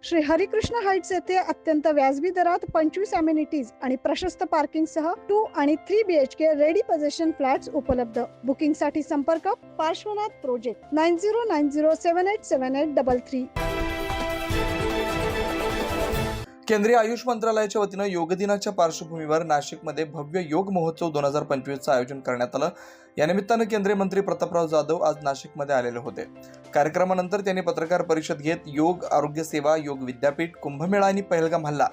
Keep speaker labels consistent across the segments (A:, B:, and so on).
A: Shri Harikrishna Heights येथे अत्यंत व्याजबी दरात 25 अमेनिटीज आणि प्रशस्त पार्किंग सह 2 आणि 3 BHK रेडी पोझिशन फ्लॅट्स उपलब्ध. बुकिंग साठी संपर्क पार्श्वनाथ प्रोजेक्ट 9090787833.
B: केंद्रीय आयुष मंत्रालयाच्या वतीनं योग दिनाच्या पार्श्वभूमीवर नाशिकमध्ये भव्य योग महोत्सव 2025चं आयोजन करण्यात आलं. या निमित्तानं केंद्रीय मंत्री प्रतापराव जाधव आज नाशिकमध्ये आलेले होते. कार्यक्रमानंतर त्यांनी पत्रकार परिषद घेत योग, आरोग्य सेवा, योग विद्यापीठ, कुंभमेळा आणि पहलगाम हल्ला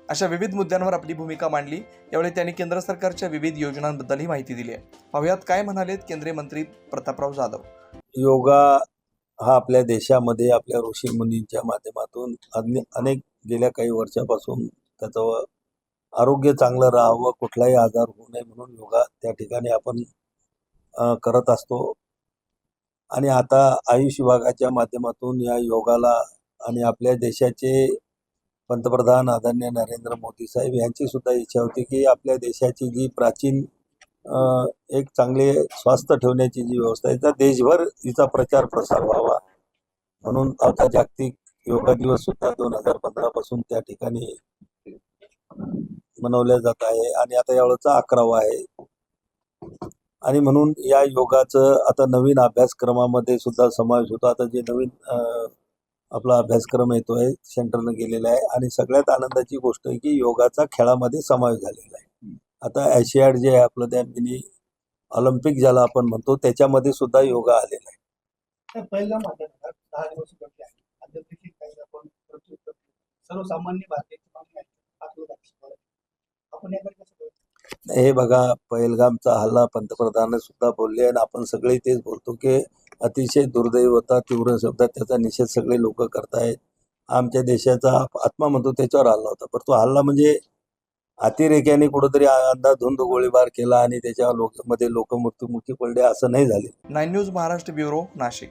B: अशा विविध मुद्द्यांवर आपली भूमिका मांडली. यावेळी त्यांनी केंद्र सरकारच्या विविध योजनांबद्दलही माहिती दिली आहे. पाहुयात काय म्हणालेत केंद्रीय मंत्री प्रतापराव जाधव.
C: योगा हा आपल्या देशामध्ये आपल्या ऋषी मुनींच्या माध्यमातून अनेक गेल्या काही वर्षापासून त्याचं आरोग्य चांगलं राहावं, कुठलाही आजार होऊ नये म्हणून योगा त्या ठिकाणी आपण करत असतो. आणि आता आयुष विभागाच्या माध्यमातून या योगाला आणि आपल्या देशाचे पंतप्रधान आदरणीय नरेंद्र मोदी साहेब यांची सुद्धा इच्छा होती की आपल्या देशाची जी प्राचीन एक चांगले स्वास्थ्य ठेवण्याची जी व्यवस्था आहे, त्या देशभर हिचा प्रचार प्रसार व्हावा म्हणून आता जागतिक योगा दिवस सुद्धा 2015 पासून त्या ठिकाणी मनवल्या जात आहे आणि आता यावेळेचा 11वा आहे. आणि म्हणून या योगाचं आता नवीन अभ्यासक्रमामध्ये सुद्धा समावेश होतो. आता जे नवीन आपला अभ्यासक्रम येतोय सेंटरनं गेलेला आहे आणि सगळ्यात आनंदाची गोष्ट आहे की योगाचा खेळामध्ये समावेश झालेला आहे. आता एशियाड जे आहे आपलं, त्या मिनी ऑलिम्पिक ज्याला आपण म्हणतो, त्याच्यामध्ये सुद्धा योगा आलेला आहे. हे बघा, पहलगामचा हल्ला पंतप्रधान सुद्धा बोलले आणि आपण सगळे तेच बोलतो की अतिशय दुर्दैव होता, तीव्र शब्दात त्याचा निषेध सगळे लोक करतायत. आमच्या देशाचा आत्मा म्हणतो त्याच्यावर हल्ला होता, पण तो हल्ला म्हणजे अतिरेक्याने कुठंतरी अंधाधुंद गोळीबार केला आणि त्याच्या मध्ये लोक मृत्युमुखी पडले असं नाही झाले.
B: 9 न्यूज महाराष्ट्र ब्युरो, नाशिक.